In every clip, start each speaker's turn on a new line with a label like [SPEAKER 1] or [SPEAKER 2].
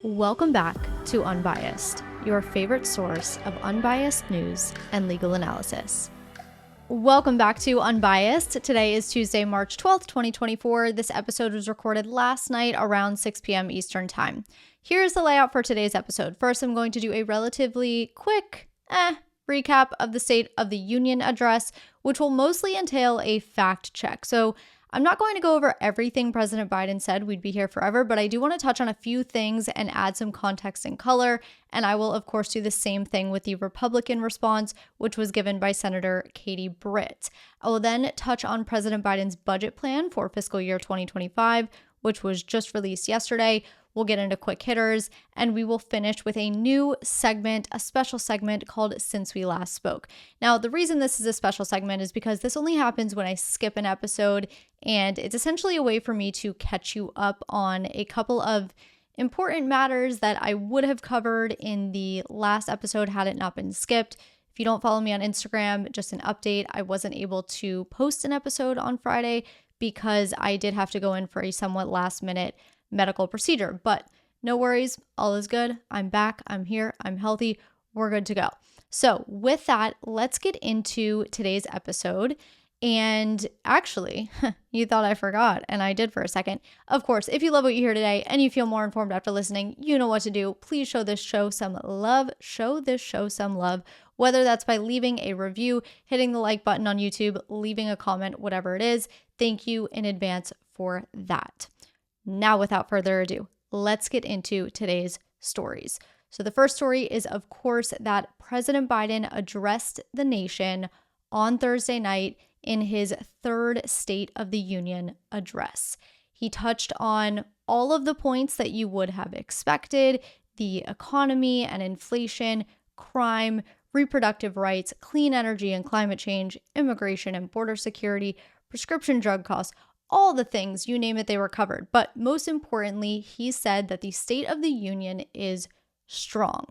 [SPEAKER 1] Welcome back to Unbiased, your favorite source of unbiased news and legal analysis. Welcome back to Unbiased. Today is Tuesday, March 12th, 2024. This episode was recorded last night around 6 p.m. Eastern Time. Here's the layout for today's episode. First, I'm going to do a relatively quick recap of the State of the Union address, which will mostly entail a fact check. So I'm not going to go over everything President Biden said. We'd be here forever, but I do want to touch on a few things and add some context and color. And I will, of course, do the same thing with the Republican response, which was given by Senator Katie Britt. I will then touch on President Biden's budget plan for fiscal year 2025, which was just released yesterday. We'll get into quick hitters, and we will finish with a new segment, a special segment called Since We Last Spoke. Now, the reason this is a special segment is because this only happens when I skip an episode, and it's essentially a way for me to catch you up on a couple of important matters that I would have covered in the last episode had it not been skipped. If you don't follow me on Instagram, just an update, I wasn't able to post an episode on Friday because I did have to go in for a somewhat last minute medical procedure, but no worries, all is good. I'm back, I'm here, I'm healthy, we're good to go. So with that, let's get into today's episode. And actually, you thought I forgot, and I did for a second. Of course, if you love what you hear today and you feel more informed after listening, you know what to do. Please show this show some love. Show this show some love, whether that's by leaving a review, hitting the like button on YouTube, leaving a comment, whatever it is. Thank you in advance for that. Now, without further ado, let's get into today's stories. So the first story is, of course, that President Biden addressed the nation on Thursday night in his third State of the Union address. He touched on all of the points that you would have expected: the economy and inflation, crime, reproductive rights, clean energy and climate change, immigration and border security, prescription drug costs, all the things, you name it, they were covered. But most importantly, he said that the State of the Union is strong.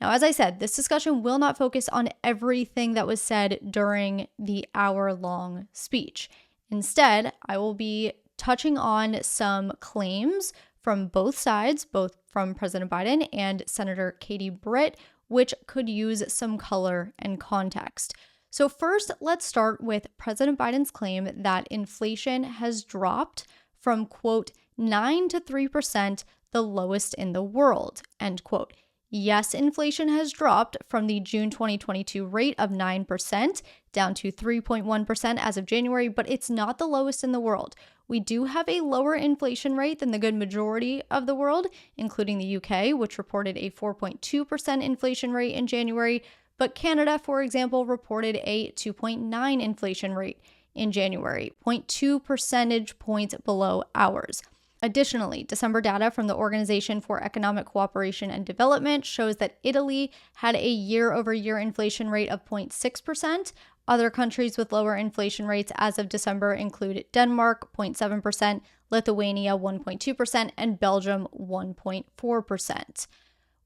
[SPEAKER 1] Now, as I said, this discussion will not focus on everything that was said during the hour-long speech. Instead, I will be touching on some claims from both sides, both from President Biden and Senator Katie Britt, which could use some color and context. So first, let's start with President Biden's claim that inflation has dropped from, quote, 9 to 3%, the lowest in the world, end quote. Yes, inflation has dropped from the June 2022 rate of 9% down to 3.1% as of January, but it's not the lowest in the world. We do have a lower inflation rate than the good majority of the world, including the UK, which reported a 4.2% inflation rate in January. But Canada, for example, reported a 2.9 inflation rate in January, 0.2 percentage points below ours. Additionally, December data from the Organization for Economic Cooperation and Development shows that Italy had a year-over-year inflation rate of 0.6%. Other countries with lower inflation rates as of December include Denmark, 0.7%, Lithuania, 1.2%, and Belgium, 1.4%.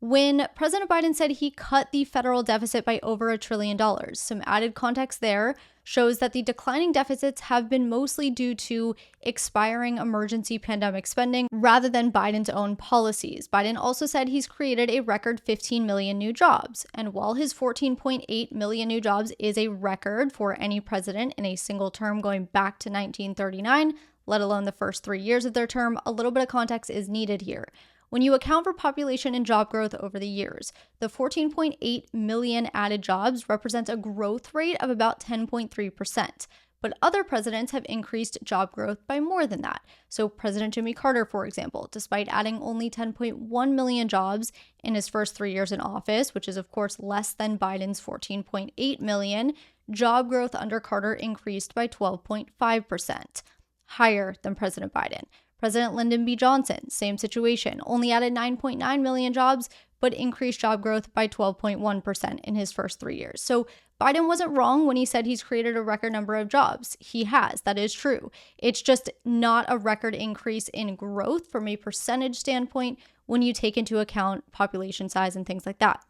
[SPEAKER 1] When President Biden said he cut the federal deficit by over $1 trillion, some added context there shows that the declining deficits have been mostly due to expiring emergency pandemic spending rather than Biden's own policies. Biden also said he's created a record 15 million new jobs. And while his 14.8 million new jobs is a record for any president in a single term going back to 1939, let alone the first 3 years of their term, a little bit of context is needed here. When you account for population and job growth over the years, the 14.8 million added jobs represents a growth rate of about 10.3%. But other presidents have increased job growth by more than that. So President Jimmy Carter, for example, despite adding only 10.1 million jobs in his first 3 years in office, which is of course less than Biden's 14.8 million, job growth under Carter increased by 12.5%, higher than President Biden. President Lyndon B. Johnson, same situation, only added 9.9 million jobs, but increased job growth by 12.1% in his first 3 years. So Biden wasn't wrong when he said he's created a record number of jobs. He has, that is true. It's just not a record increase in growth from a percentage standpoint when you take into account population size and things like that.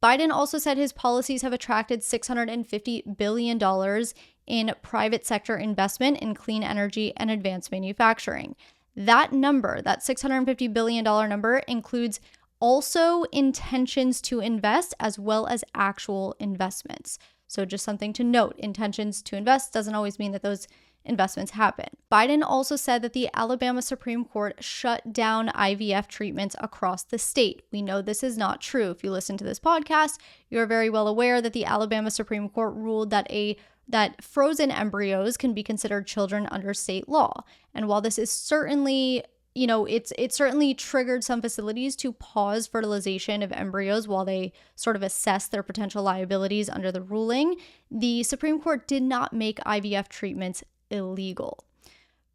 [SPEAKER 1] Biden also said his policies have attracted $650 billion in private sector investment in clean energy and advanced manufacturing. That number, that $650 billion number, includes also intentions to invest as well as actual investments. So just something to note, intentions to invest doesn't always mean that those investments happen. Biden also said that the Alabama Supreme Court shut down IVF treatments across the state. We know this is not true. If you listen to this podcast, you're very well aware that the Alabama Supreme Court ruled that frozen embryos can be considered children under state law. And while this is certainly, it certainly triggered some facilities to pause fertilization of embryos while they sort of assess their potential liabilities under the ruling, the Supreme Court did not make IVF treatments illegal.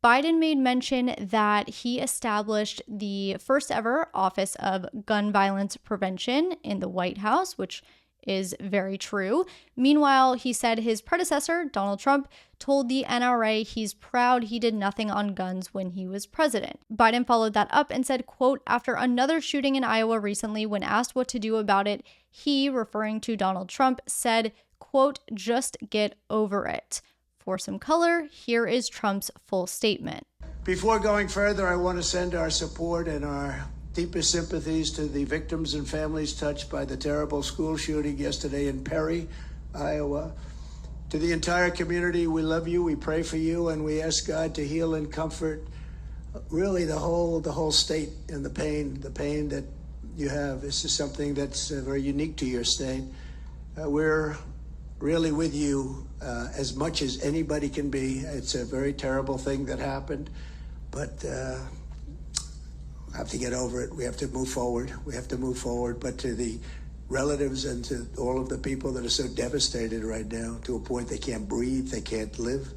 [SPEAKER 1] Biden made mention that he established the first ever Office of Gun Violence Prevention in the White House, which is very true. Meanwhile, he said his predecessor, Donald Trump, told the NRA he's proud he did nothing on guns when he was president. Biden followed that up and said, quote, after another shooting in Iowa recently, when asked what to do about it, he, referring to Donald Trump, said, quote, just get over it. For some color, here is Trump's full statement.
[SPEAKER 2] Before going further, I want to send our support and our deepest sympathies to the victims and families touched by the terrible school shooting yesterday in Perry, Iowa. To the entire community, we love you, we pray for you, and we ask God to heal and comfort really the whole state and the pain that you have. This is something that's very unique to your state. We're really with you as much as anybody can be. It's a very terrible thing that happened, but we have to get over it. We have to move forward. But to the relatives and to all of the people that are so devastated right now, to a point they can't breathe, they can't live,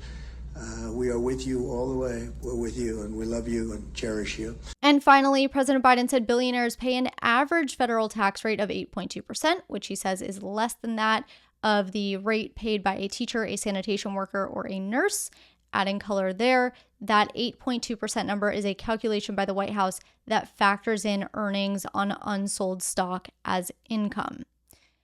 [SPEAKER 2] we are with you all the way. We're with you, and we love you and cherish you.
[SPEAKER 1] And finally, President Biden said billionaires pay an average federal tax rate of 8.2%, which he says is less than that of the rate paid by a teacher, a sanitation worker, or a nurse. Adding color there, that 8.2% number is a calculation by the White House that factors in earnings on unsold stock as income.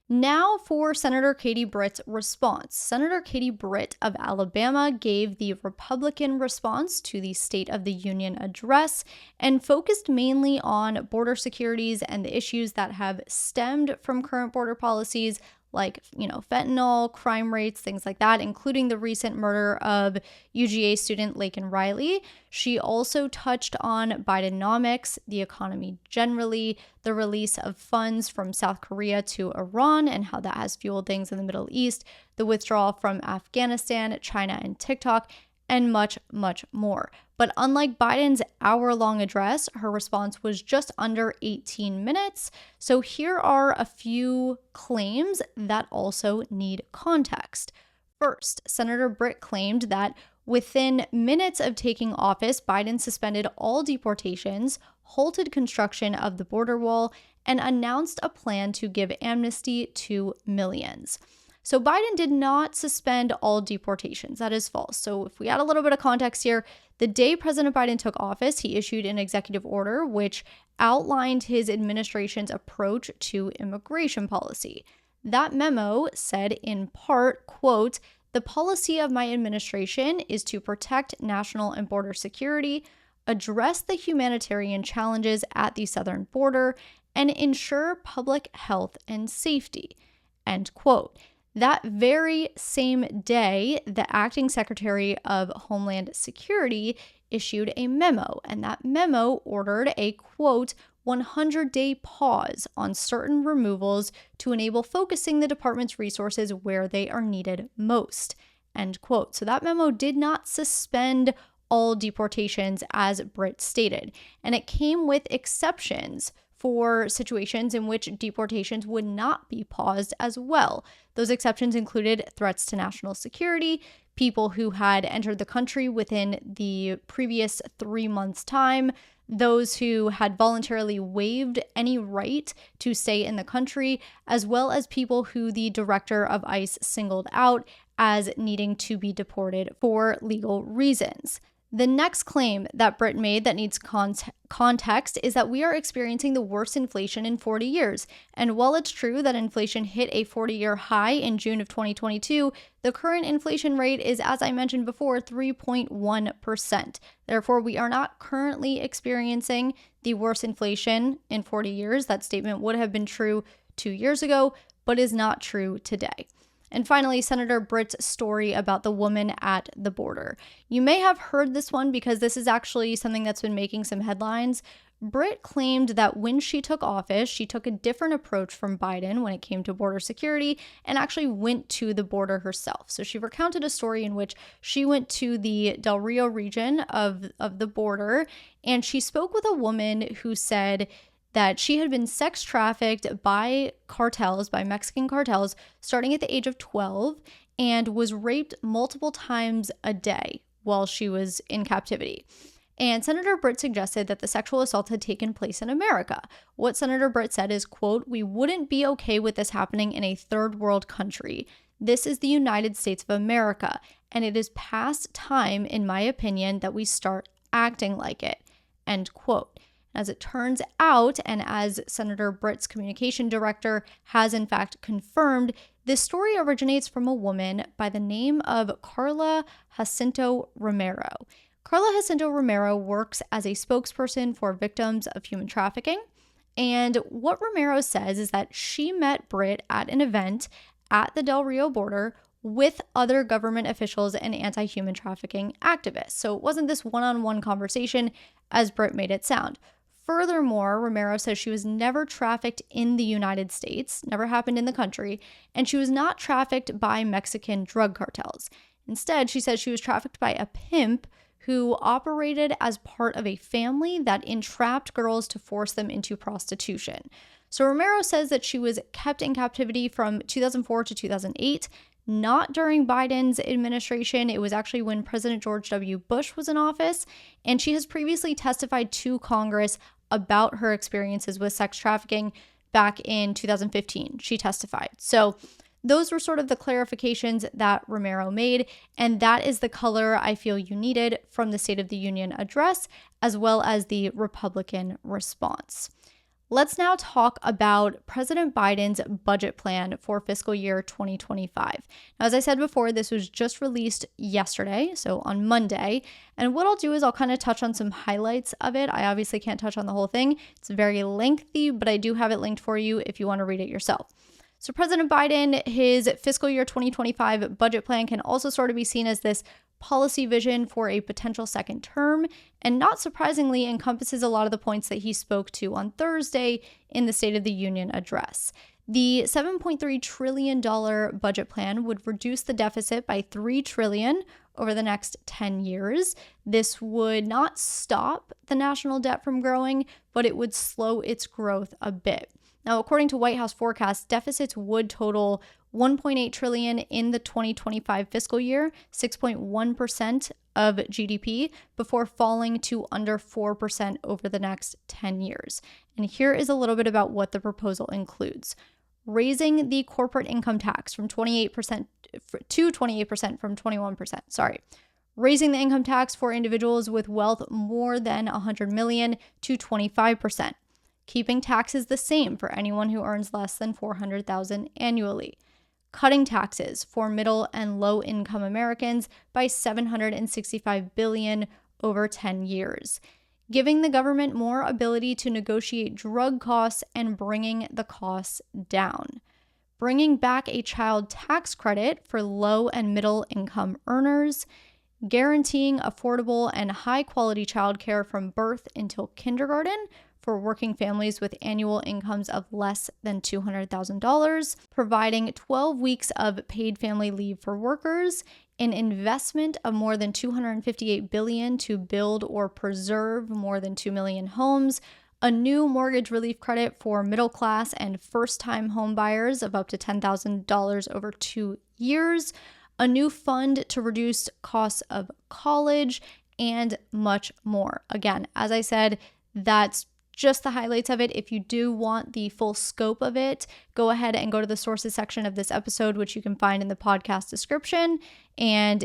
[SPEAKER 1] Now for Senator Katie Britt's response. Senator Katie Britt of Alabama gave the Republican response to the State of the Union address and focused mainly on border securities and the issues that have stemmed from current border policies like, fentanyl, crime rates, things like that, including the recent murder of UGA student Laken Riley. She also touched on Bidenomics, the economy generally, the release of funds from South Korea to Iran and how that has fueled things in the Middle East, the withdrawal from Afghanistan, China, and TikTok, and much, much more. But unlike Biden's hour-long address, her response was just under 18 minutes. So here are a few claims that also need context. First, Senator Britt claimed that within minutes of taking office, Biden suspended all deportations, halted construction of the border wall, and announced a plan to give amnesty to millions. So Biden did not suspend all deportations. That is false. So if we add a little bit of context here, the day President Biden took office, he issued an executive order which outlined his administration's approach to immigration policy. That memo said in part, quote, the policy of my administration is to protect national and border security, address the humanitarian challenges at the southern border, and ensure public health and safety, end quote. That very same day, the acting Secretary of Homeland Security issued a memo, and that memo ordered a, quote, 100-day pause on certain removals to enable focusing the department's resources where they are needed most, end quote. So that memo did not suspend all deportations, as Britt stated, and it came with exceptions for situations in which deportations would not be paused as well. Those exceptions included threats to national security, people who had entered the country within the previous 3 months' time, those who had voluntarily waived any right to stay in the country, as well as people who the director of ICE singled out as needing to be deported for legal reasons. The next claim that Britt made that needs context is that we are experiencing the worst inflation in 40 years. And while it's true that inflation hit a 40-year high in June of 2022, the current inflation rate is, as I mentioned before, 3.1%. Therefore, we are not currently experiencing the worst inflation in 40 years. That statement would have been true 2 years ago, but is not true today. And finally, Senator Britt's story about the woman at the border. You may have heard this one because this is actually something that's been making some headlines. Britt claimed that when she took office, she took a different approach from Biden when it came to border security and actually went to the border herself. So she recounted a story in which she went to the Del Rio region of the border, and she spoke with a woman who said that she had been sex trafficked by cartels, by Mexican cartels, starting at the age of 12, and was raped multiple times a day while she was in captivity. And Senator Britt suggested that the sexual assault had taken place in America. What Senator Britt said is, quote, "We wouldn't be okay with this happening in a third world country. This is the United States of America, and it is past time, in my opinion, that we start acting like it," end quote. As it turns out, and as Senator Britt's communication director has in fact confirmed, this story originates from a woman by the name of Carla Jacinto Romero. Carla Jacinto Romero works as a spokesperson for victims of human trafficking. And what Romero says is that she met Britt at an event at the Del Rio border with other government officials and anti-human trafficking activists. So it wasn't this one-on-one conversation as Britt made it sound. Furthermore, Romero says she was never trafficked in the United States, never happened in the country, and she was not trafficked by Mexican drug cartels. Instead, she says she was trafficked by a pimp who operated as part of a family that entrapped girls to force them into prostitution. So Romero says that she was kept in captivity from 2004 to 2008, not during Biden's administration. It was actually when President George W. Bush was in office, and she has previously testified to Congress about her experiences with sex trafficking back in 2015. She testified. So those were sort of the clarifications that Romero made, and that is the color I feel you needed from the State of the Union address, as well as the Republican response. Let's now talk about President Biden's budget plan for fiscal year 2025. Now, as I said before, this was just released yesterday, so on Monday. And what I'll do is I'll kind of touch on some highlights of it. I obviously can't touch on the whole thing. It's very lengthy, but I do have it linked for you if you want to read it yourself. So President Biden, his fiscal year 2025 budget plan can also sort of be seen as this policy vision for a potential second term, and not surprisingly encompasses a lot of the points that he spoke to on Thursday in the State of the Union address. The $7.3 trillion budget plan would reduce the deficit by $3 trillion over the next 10 years. This would not stop the national debt from growing, but it would slow its growth a bit. Now, according to White House forecasts, deficits would total $1.8 trillion in the 2025 fiscal year, 6.1% of GDP, before falling to under 4% over the next 10 years. And here is a little bit about what the proposal includes. Raising the corporate income tax from 28% to 28% from 21%. Raising the income tax for individuals with wealth more than $100 million to 25%. Keeping taxes the same for anyone who earns less than $400,000 annually. Cutting taxes for middle and low income Americans by $765 billion over 10 years. Giving the government more ability to negotiate drug costs and bringing the costs down. Bringing back a child tax credit for low and middle income earners. Guaranteeing affordable and high quality childcare from birth until kindergarten for working families with annual incomes of less than $200,000, providing 12 weeks of paid family leave for workers, an investment of more than $258 billion to build or preserve more than 2 million homes, a new mortgage relief credit for middle class and first-time home buyers of up to $10,000 over 2 years, a new fund to reduce costs of college, and much more. Again, as I said, that's just the highlights of it. If you do want the full scope of it, go ahead and go to the sources section of this episode, which you can find in the podcast description, and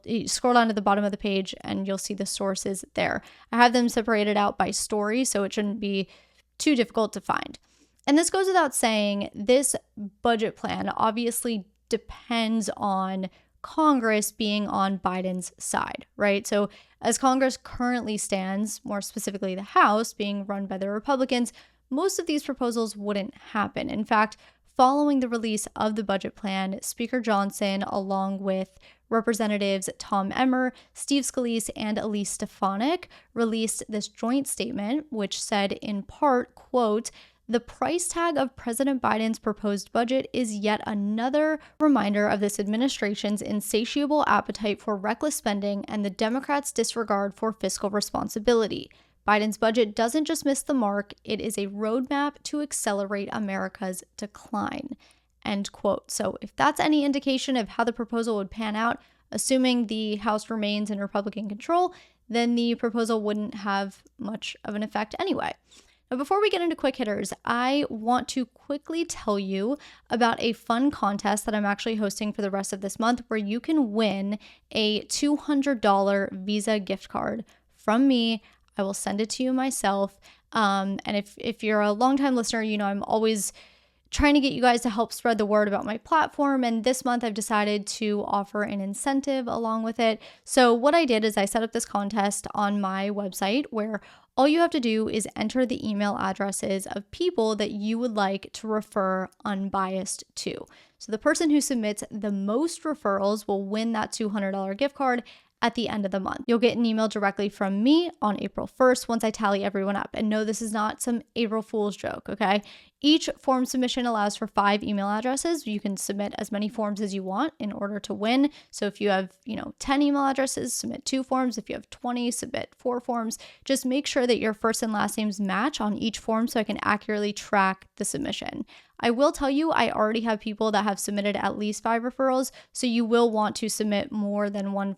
[SPEAKER 1] you scroll down to the bottom of the page and you'll see the sources there. I have them separated out by story, so it shouldn't be too difficult to find. And this goes without saying, this budget plan obviously depends on Congress being on Biden's side, right? So as Congress currently stands, more specifically the House being run by the Republicans, most of these proposals wouldn't happen. In fact, following the release of the budget plan, Speaker Johnson, along with Representatives Tom Emmer, Steve Scalise, and Elise Stefanik, released this joint statement, which said in part, quote, "The price tag of President Biden's proposed budget is yet another reminder of this administration's insatiable appetite for reckless spending and the Democrats' disregard for fiscal responsibility. Biden's budget doesn't just miss the mark, it is a roadmap to accelerate America's decline." End quote. So if that's any indication of how the proposal would pan out, assuming the House remains in Republican control, then the proposal wouldn't have much of an effect anyway. Now, before we get into quick hitters, I want to quickly tell you about a fun contest that I'm actually hosting for the rest of this month, where you can win a $200 Visa gift card from me. I will send it to you myself. And if you're a longtime listener, you know I'm always trying to get you guys to help spread the word about my platform. And this month I've decided to offer an incentive along with it. So what I did is I set up this contest on my website where all you have to do is enter the email addresses of people that you would like to refer Unbiased to. So the person who submits the most referrals will win that $200 gift card at the end of the month. You'll get an email directly from me on April 1st once I tally everyone up. And no, this is not some April Fool's joke, okay? Each form submission allows for 5 email addresses. You can submit as many forms as you want in order to win. So if you have, 10 email addresses, submit 2 forms. If you have 20, submit 4 forms. Just make sure that your first and last names match on each form so I can accurately track the submission. I will tell you, I already have people that have submitted at least 5 referrals, so you will want to submit more than one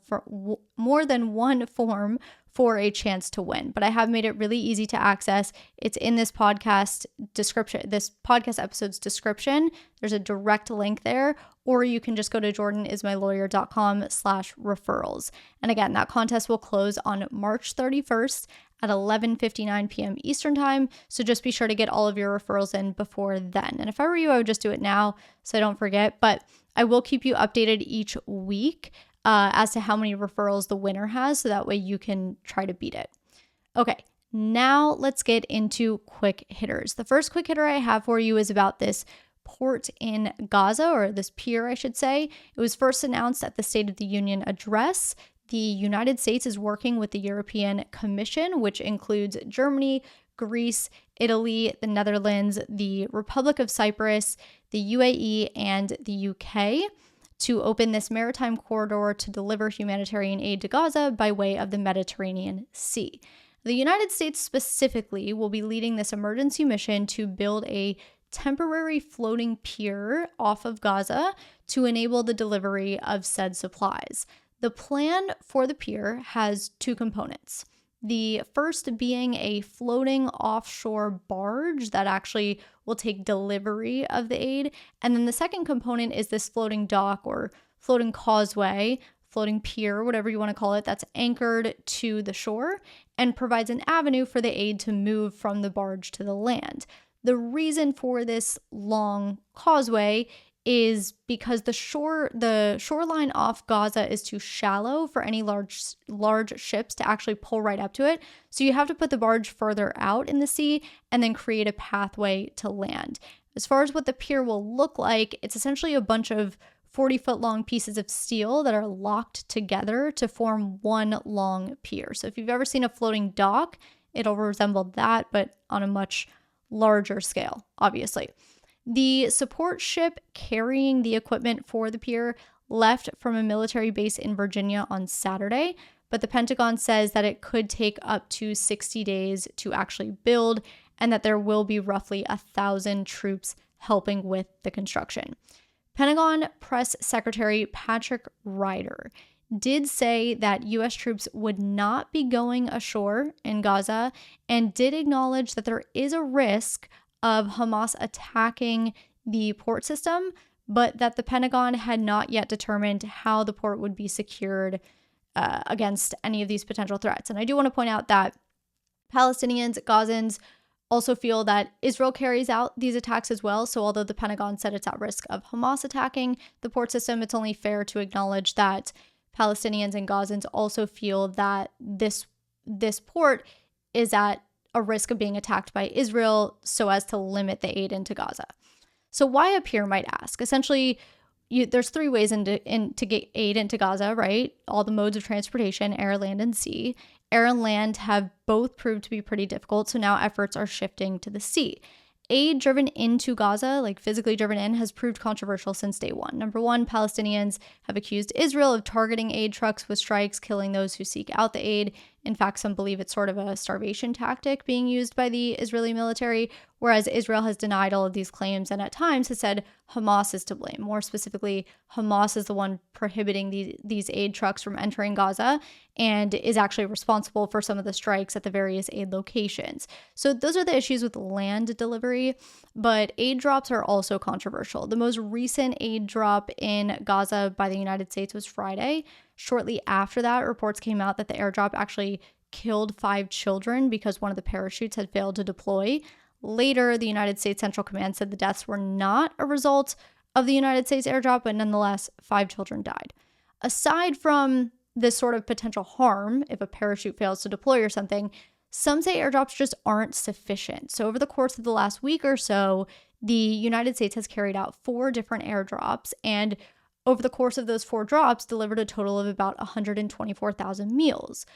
[SPEAKER 1] form for a chance to win. But I have made it really easy to access. It's in this podcast description, this podcast episode's description. There's a direct link there, or you can just go to jordanismylawyer.com/referrals. And again, that contest will close on March 31st at 11:59 p.m. Eastern time. So just be sure to get all of your referrals in before then. And if I were you, I would just do it now so I don't forget. But I will keep you updated each week as to how many referrals the winner has, so that way you can try to beat it. Okay, now let's get into quick hitters. The first quick hitter I have for you is about this port in Gaza, or this pier, I should say. It was first announced at the State of the Union address. The United States is working with the European Commission, which includes Germany, Greece, Italy, the Netherlands, the Republic of Cyprus, the UAE, and the UK, to open this maritime corridor to deliver humanitarian aid to Gaza by way of the Mediterranean Sea. The United States specifically will be leading this emergency mission to build a temporary floating pier off of Gaza to enable the delivery of said supplies. The plan for the pier has 2 components. The first being a floating offshore barge that actually will take delivery of the aid. And then the second component is this floating dock or floating causeway, floating pier, whatever you want to call it, that's anchored to the shore and provides an avenue for the aid to move from the barge to the land. The reason for this long causeway is because the shoreline off Gaza is too shallow for any large ships to actually pull right up to it. So you have to put the barge further out in the sea and then create a pathway to land. As far as what the pier will look like, it's essentially a bunch of 40-foot long pieces of steel that are locked together to form one long pier. So if you've ever seen a floating dock, it'll resemble that, but on a much larger scale, obviously. The support ship carrying the equipment for the pier left from a military base in Virginia on Saturday, but the Pentagon says that it could take up to 60 days to actually build, and that there will be roughly 1,000 troops helping with the construction. Pentagon Press Secretary Patrick Ryder did say that U.S. troops would not be going ashore in Gaza and did acknowledge that there is a risk of Hamas attacking the port system, but that the Pentagon had not yet determined how the port would be secured against any of these potential threats. And I do want to point out that Palestinians, Gazans, also feel that Israel carries out these attacks as well. So although the Pentagon said it's at risk of Hamas attacking the port system, it's only fair to acknowledge that Palestinians and Gazans also feel that this port is at a risk of being attacked by Israel so as to limit the aid into Gaza. So why up here, might ask? Essentially, there's three ways to get aid into Gaza, right? All the modes of transportation, air, land, and sea. Air and land have both proved to be pretty difficult, so now efforts are shifting to the sea. Aid driven into Gaza, like physically driven in, has proved controversial since day one. Number one, Palestinians have accused Israel of targeting aid trucks with strikes, killing those who seek out the aid. In fact, some believe it's sort of a starvation tactic being used by the Israeli military, whereas Israel has denied all of these claims and at times has said Hamas is to blame. More specifically, Hamas is the one prohibiting these aid trucks from entering Gaza and is actually responsible for some of the strikes at the various aid locations. So those are the issues with land delivery, but aid drops are also controversial. The most recent aid drop in Gaza by the United States was Friday. Shortly after that, reports came out that the airdrop actually killed 5 children because one of the parachutes had failed to deploy. Later, the United States Central Command said the deaths were not a result of the United States airdrop, but nonetheless, 5 children died. Aside from this sort of potential harm, if a parachute fails to deploy or something, some say airdrops just aren't sufficient. So over the course of the last week or so, the United States has carried out 4 different airdrops, and over the course of those 4 drops, delivered a total of about 124,000 meals.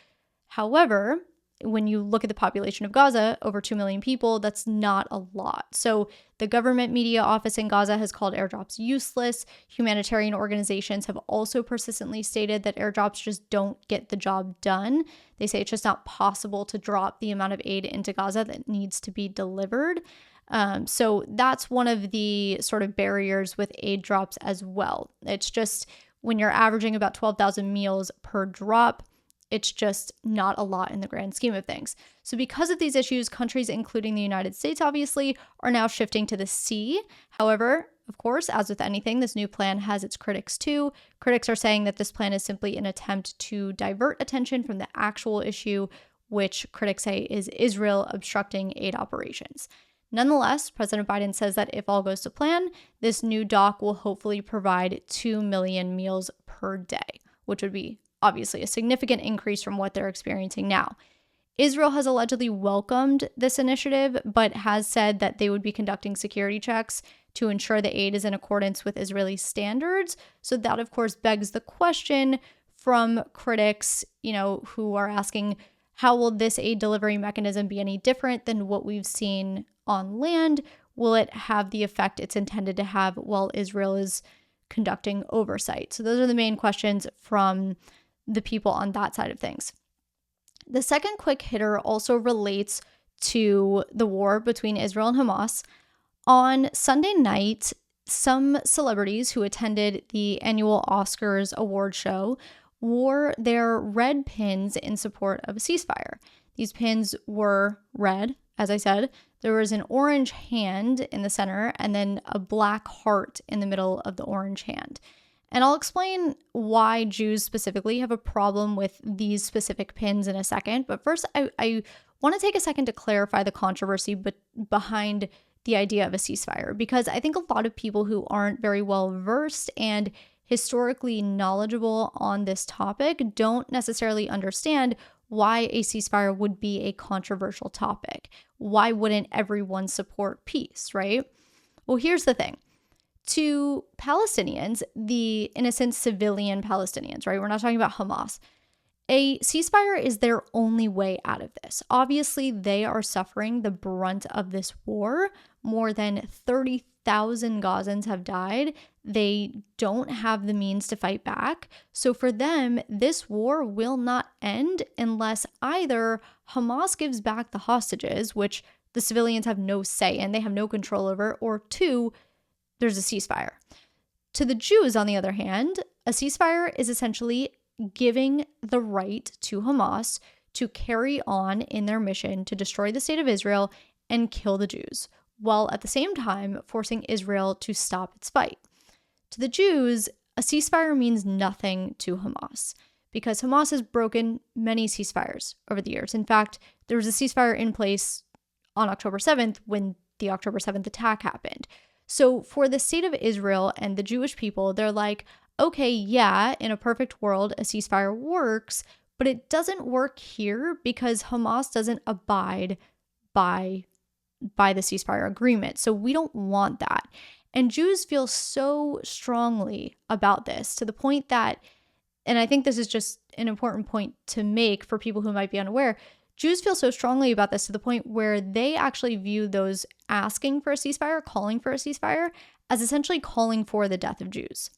[SPEAKER 1] However, when you look at the population of Gaza, over 2 million people, that's not a lot. So the government media office in Gaza has called airdrops useless. Humanitarian organizations have also persistently stated that airdrops just don't get the job done. They say it's just not possible to drop the amount of aid into Gaza that needs to be delivered. So that's one of the sort of barriers with aid drops as well. It's just when you're averaging about 12,000 meals per drop, it's just not a lot in the grand scheme of things. So because of these issues, countries, including the United States, obviously, are now shifting to the sea. However, of course, as with anything, this new plan has its critics too. Critics are saying that this plan is simply an attempt to divert attention from the actual issue, which critics say is Israel obstructing aid operations. Nonetheless, President Biden says that if all goes to plan, this new dock will hopefully provide 2 million meals per day, which would be obviously a significant increase from what they're experiencing now. Israel has allegedly welcomed this initiative, but has said that they would be conducting security checks to ensure the aid is in accordance with Israeli standards. So that, of course, begs the question from critics, who are asking, how will this aid delivery mechanism be any different than what we've seen on land? Will it have the effect it's intended to have while Israel is conducting oversight? So those are the main questions from the people on that side of things. The second quick hitter also relates to the war between Israel and Hamas. On Sunday night, some celebrities who attended the annual Oscars award show wore their red pins in support of a ceasefire. These pins were red, as I said. There was an orange hand in the center and then a black heart in the middle of the orange hand. And I'll explain why Jews specifically have a problem with these specific pins in a second. But first, I want to take a second to clarify the controversy behind the idea of a ceasefire, because I think a lot of people who aren't very well versed and historically knowledgeable on this topic don't necessarily understand why a ceasefire would be a controversial topic. Why wouldn't everyone support peace, right? Well, here's the thing. To Palestinians, the innocent civilian Palestinians, right? We're not talking about Hamas. A ceasefire is their only way out of this. Obviously, they are suffering the brunt of this war. More than 30,000 Gazans have died. They don't have the means to fight back. So for them, this war will not end unless either Hamas gives back the hostages, which the civilians have no say in, they have no control over, or 2, there's a ceasefire. To the Jews, on the other hand, a ceasefire is essentially giving the right to Hamas to carry on in their mission to destroy the state of Israel and kill the Jews, while at the same time forcing Israel to stop its fight. To the Jews, a ceasefire means nothing to Hamas, because Hamas has broken many ceasefires over the years. In fact, there was a ceasefire in place on October 7th when the October 7th attack happened. So for the state of Israel and the Jewish people, they're like, okay, yeah, in a perfect world, a ceasefire works, but it doesn't work here because Hamas doesn't abide by the ceasefire agreement. So we don't want that. And Jews feel so strongly about this to the point that, and I think this is just an important point to make for people who might be unaware, Jews feel so strongly about this to the point where they actually view those asking for a ceasefire, calling for a ceasefire, as essentially calling for the death of Jews.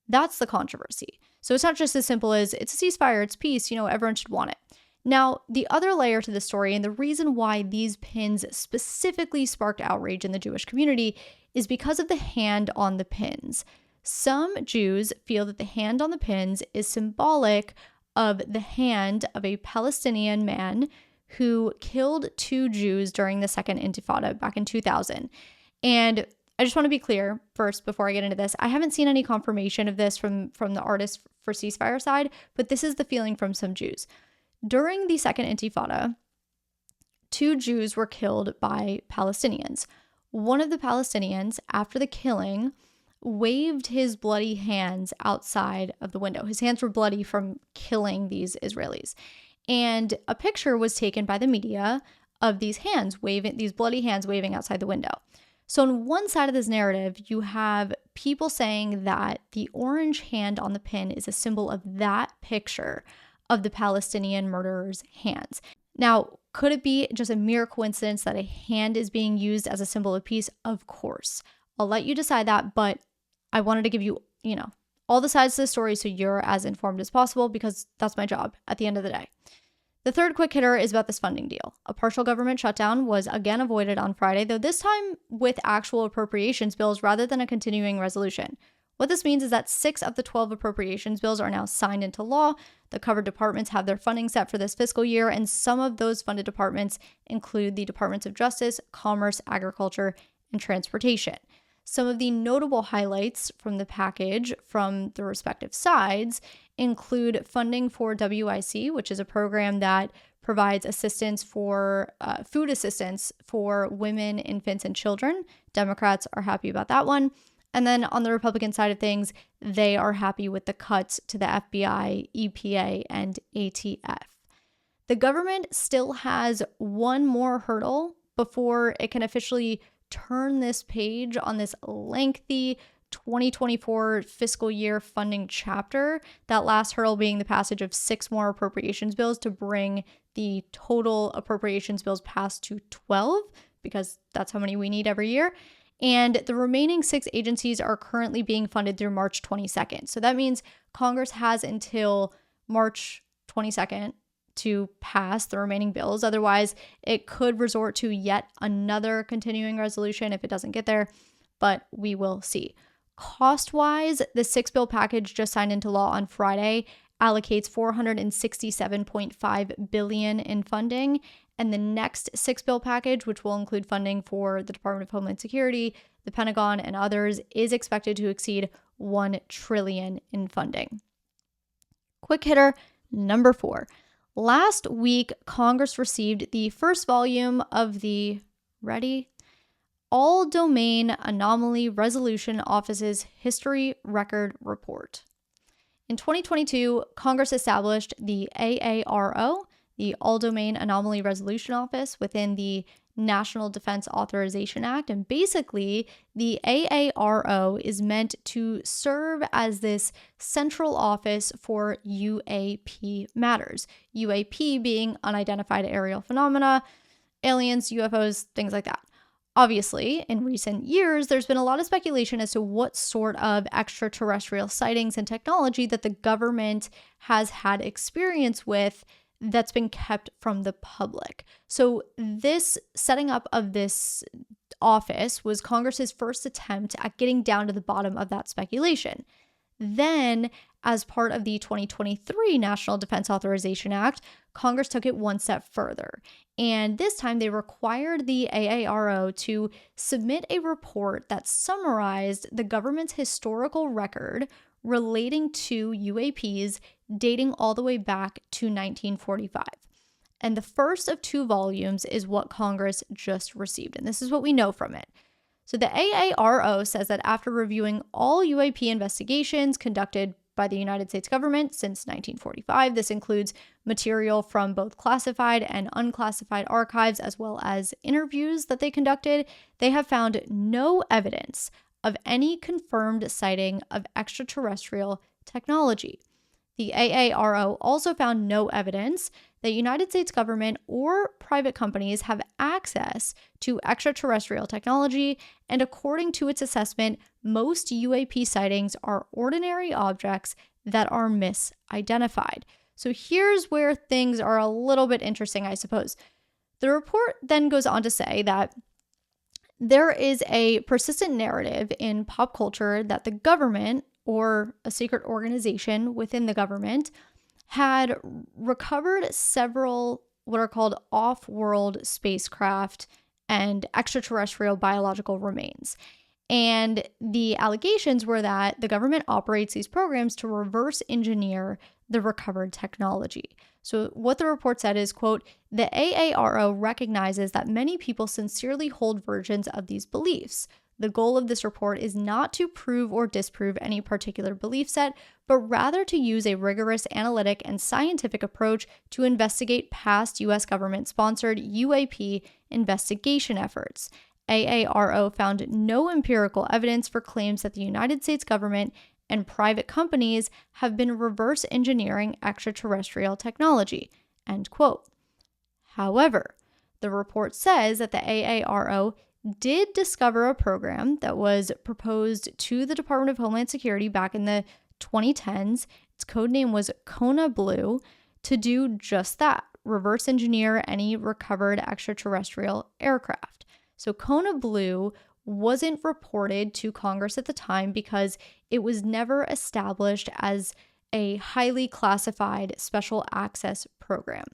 [SPEAKER 1] That's the controversy. So it's not just as simple as it's a ceasefire, it's peace, everyone should want it. Now, the other layer to the story, and the reason why these pins specifically sparked outrage in the Jewish community, is because of the hand on the pins. Some Jews feel that the hand on the pins is symbolic of the hand of a Palestinian man who killed 2 Jews during the Second Intifada back in 2000. And I just want to be clear first before I get into this. I haven't seen any confirmation of this from the Artists for Ceasefire side, but this is the feeling from some Jews. During the Second Intifada, 2 Jews were killed by Palestinians. One of the Palestinians, after the killing, waved his bloody hands outside of the window. His hands were bloody from killing these Israelis. And a picture was taken by the media of these bloody hands waving outside the window. So on one side of this narrative, you have people saying that the orange hand on the pin is a symbol of that picture of the Palestinian murderer's hands. Now, could it be just a mere coincidence that a hand is being used as a symbol of peace? Of course. I'll let you decide that, but I wanted to give you, all the sides to the story so you're as informed as possible, because that's my job at the end of the day. The third quick hitter is about this funding deal. A partial government shutdown was again avoided on Friday, though this time with actual appropriations bills rather than a continuing resolution. What this means is that 6 of the 12 appropriations bills are now signed into law. The covered departments have their funding set for this fiscal year, and some of those funded departments include the Departments of Justice, Commerce, Agriculture, and Transportation. Some of the notable highlights from the package from the respective sides include funding for WIC, which is a program that provides assistance for food assistance for women, infants, and children. Democrats are happy about that one. And then on the Republican side of things, they are happy with the cuts to the FBI, EPA, and ATF. The government still has one more hurdle before it can officially turn this page on this lengthy 2024 fiscal year funding chapter, that last hurdle being the passage of 6 more appropriations bills to bring the total appropriations bills passed to 12, because that's how many we need every year. And the remaining 6 agencies are currently being funded through March 22nd. So that means Congress has until March 22nd to pass the remaining bills. Otherwise, it could resort to yet another continuing resolution if it doesn't get there, but we will see. Cost-wise, the 6-bill package just signed into law on Friday allocates $467.5 billion in funding, and the next 6-bill package, which will include funding for the Department of Homeland Security, the Pentagon, and others, is expected to exceed $1 trillion in funding. Quick hitter number 4. Last week, Congress received the first volume of the, All Domain Anomaly Resolution Office's History Record Report. In 2022, Congress established the AARO, the All Domain Anomaly Resolution Office, within the National Defense Authorization Act. And basically, the AARO is meant to serve as this central office for UAP matters. UAP being unidentified aerial phenomena, aliens, UFOs, things like that. Obviously, in recent years, there's been a lot of speculation as to what sort of extraterrestrial sightings and technology that the government has had experience with that's been kept from the public. So this setting up of this office was Congress's first attempt at getting down to the bottom of that speculation. Then, as part of the 2023 National Defense Authorization Act, Congress took it one step further. And this time they required the AARO to submit a report that summarized the government's historical record relating to UAPs dating all the way back to 1945. And the first of 2 volumes is what Congress just received. And this is what we know from it. So the AARO says that after reviewing all UAP investigations conducted by the United States government since 1945, this includes material from both classified and unclassified archives, as well as interviews that they conducted, they have found no evidence of any confirmed sighting of extraterrestrial technology. The AARO also found no evidence that United States government or private companies have access to extraterrestrial technology, and according to its assessment, most UAP sightings are ordinary objects that are misidentified. So here's where things are a little bit interesting, I suppose. The report then goes on to say that there is a persistent narrative in pop culture that the government or a secret organization within the government had recovered several what are called off-world spacecraft and extraterrestrial biological remains. And the allegations were that the government operates these programs to reverse engineer the recovered technology. So what the report said is, quote, the AARO recognizes that many people sincerely hold versions of these beliefs. The goal of this report is not to prove or disprove any particular belief set, but rather to use a rigorous analytic and scientific approach to investigate past U.S. government-sponsored UAP investigation efforts. AARO found no empirical evidence for claims that the United States government and private companies have been reverse engineering extraterrestrial technology, end quote. However, the report says that the AARO did discover a program that was proposed to the Department of Homeland Security back in the 2010s. Its code name was Kona Blue, to do just that, reverse engineer any recovered extraterrestrial aircraft. So Kona Blue wasn't reported to Congress at the time because it was never established as a highly classified special access program.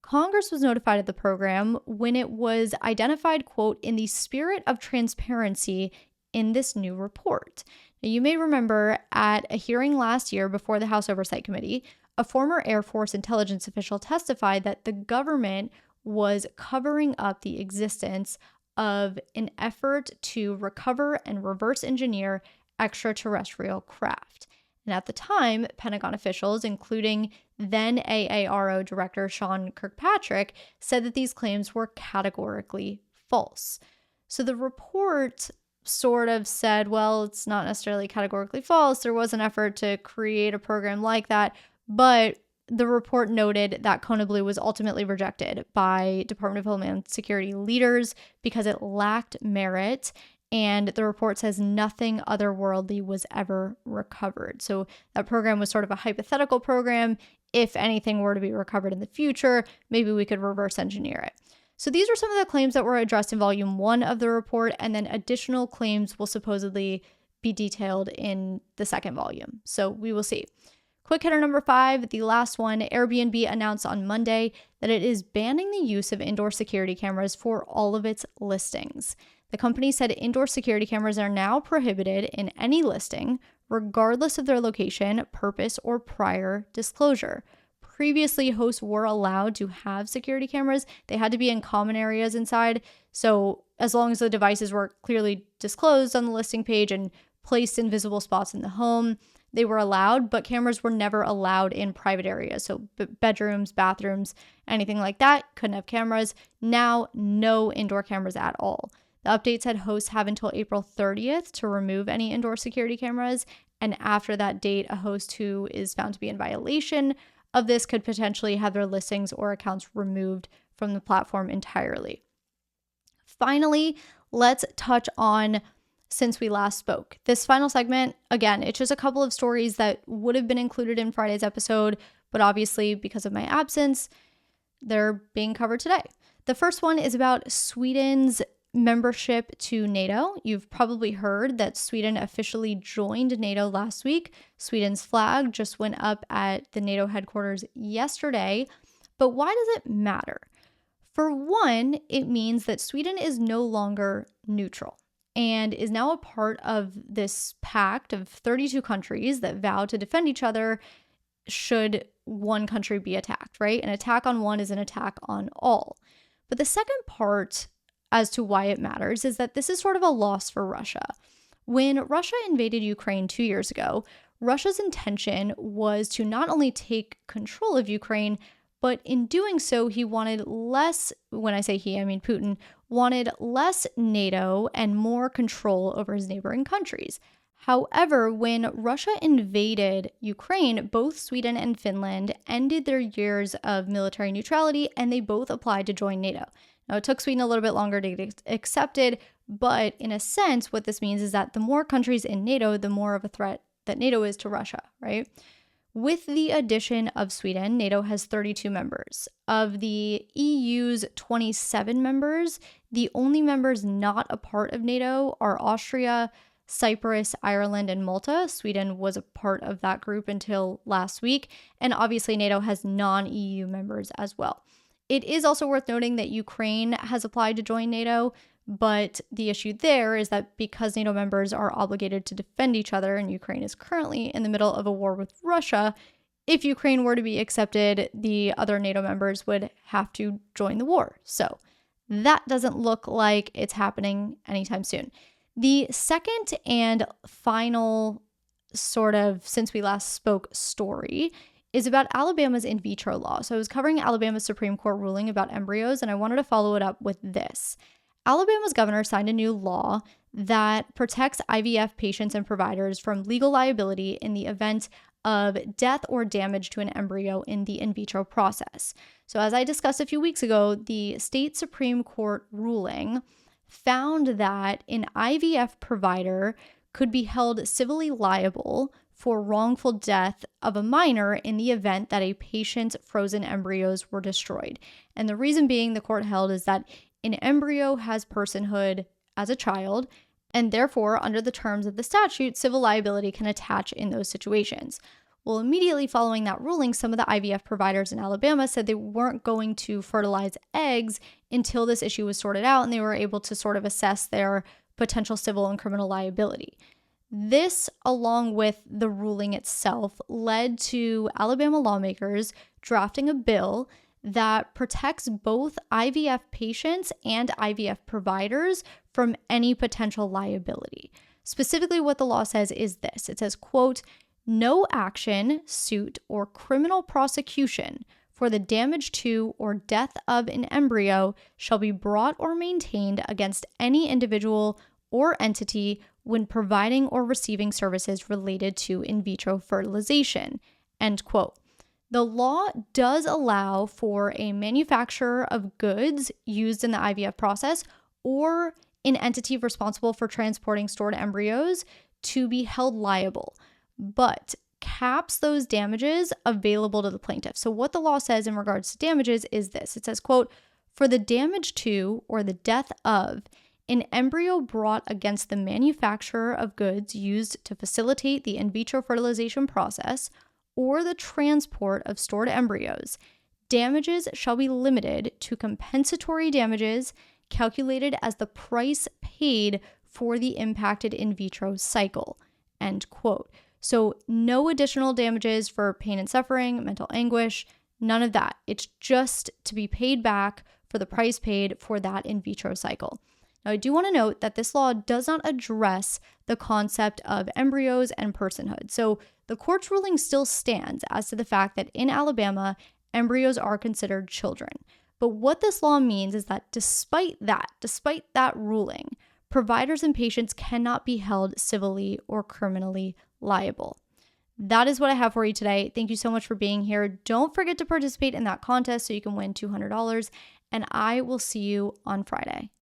[SPEAKER 1] Congress was notified of the program when it was identified, quote, in the spirit of transparency in this new report. Now, you may remember at a hearing last year before the House Oversight Committee, a former Air Force intelligence official testified that the government was covering up the existence of an effort to recover and reverse engineer extraterrestrial craft. And at the time, Pentagon officials, including then AARO Director Sean Kirkpatrick, said that these claims were categorically false. So the report sort of said, well, it's not necessarily categorically false. There was an effort to create a program like that, but the report noted that Kona Blue was ultimately rejected by Department of Homeland Security leaders because it lacked merit. And the report says nothing otherworldly was ever recovered. So that program was sort of a hypothetical program. If anything were to be recovered in the future, maybe we could reverse engineer it. So these are some of the claims that were addressed in Volume 1 of the report, and then additional claims will supposedly be detailed in the second volume. So we will see. Quick hitter number 5, the last one, Airbnb announced on Monday that it is banning the use of indoor security cameras for all of its listings. The company said indoor security cameras are now prohibited in any listing, regardless of their location, purpose, or prior disclosure. Previously, hosts were allowed to have security cameras. They had to be in common areas inside. So as long as the devices were clearly disclosed on the listing page and placed in visible spots in the home, they were allowed, but cameras were never allowed in private areas. So bedrooms, bathrooms, anything like that couldn't have cameras. Now, no indoor cameras at all. The update said hosts have until April 30th to remove any indoor security cameras. And after that date, a host who is found to be in violation of this could potentially have their listings or accounts removed from the platform entirely. Finally, let's touch on since we last spoke. This final segment, again, it's just a couple of stories that would have been included in Friday's episode, but obviously because of my absence, they're being covered today. The first one is about Sweden's membership to NATO. You've probably heard that Sweden officially joined NATO last week. Sweden's flag just went up at the NATO headquarters yesterday. But why does it matter? For one, it means that Sweden is no longer neutral and is now a part of this pact of 32 countries that vow to defend each other should one country be attacked, right? An attack on one is an attack on all. But the second part as to why it matters is that this is sort of a loss for Russia. When Russia invaded Ukraine 2 years ago, Russia's intention was to not only take control of Ukraine, but in doing so, he wanted less, when I say he, I mean Putin, wanted less NATO and more control over his neighboring countries. However, when Russia invaded Ukraine, both Sweden and Finland ended their years of military neutrality, and they both applied to join NATO. Now, it took Sweden a little bit longer to get accepted, but in a sense, what this means is that the more countries in NATO, the more of a threat that NATO is to Russia, right? With the addition of Sweden, NATO has 32 members. Of the EU's 27 members, the only members not a part of NATO are Austria, Cyprus, Ireland, and Malta. Sweden was a part of that group until last week. And obviously, NATO has non-EU members as well. It is also worth noting that Ukraine has applied to join NATO, but the issue there is that because NATO members are obligated to defend each other, and Ukraine is currently in the middle of a war with Russia, if Ukraine were to be accepted, the other NATO members would have to join the war. So that doesn't look like it's happening anytime soon. The second and final sort of, since we last spoke, story is about Alabama's in vitro law. So I was covering Alabama's Supreme Court ruling about embryos, and I wanted to follow it up with this. Alabama's governor signed a new law that protects IVF patients and providers from legal liability in the event of death or damage to an embryo in the in vitro process. So as I discussed a few weeks ago, the state Supreme Court ruling found that an IVF provider could be held civilly liable for wrongful death of a minor in the event that a patient's frozen embryos were destroyed. And the reason being, the court held, is that an embryo has personhood as a child, and therefore, under the terms of the statute, civil liability can attach in those situations. Well, immediately following that ruling, some of the IVF providers in Alabama said they weren't going to fertilize eggs until this issue was sorted out and they were able to sort of assess their potential civil and criminal liability. This, along with the ruling itself, led to Alabama lawmakers drafting a bill that protects both IVF patients and IVF providers from any potential liability. Specifically, what the law says is this. It says, quote, "No action, suit, or criminal prosecution for the damage to or death of an embryo shall be brought or maintained against any individual or entity when providing or receiving services related to in vitro fertilization," end quote. The law does allow for a manufacturer of goods used in the IVF process or an entity responsible for transporting stored embryos to be held liable, but caps those damages available to the plaintiff. So what the law says in regards to damages is this. It says, quote, "For the damage to or the death of an embryo brought against the manufacturer of goods used to facilitate the in vitro fertilization process or the transport of stored embryos, damages shall be limited to compensatory damages calculated as the price paid for the impacted in vitro cycle," end quote. So no additional damages for pain and suffering, mental anguish, none of that. It's just to be paid back for the price paid for that in vitro cycle. Now, I do want to note that this law does not address the concept of embryos and personhood. So the court's ruling still stands as to the fact that in Alabama, embryos are considered children. But what this law means is that despite that ruling, providers and patients cannot be held civilly or criminally liable. That is what I have for you today. Thank you so much for being here. Don't forget to participate in that contest so you can win $200, and I will see you on Friday.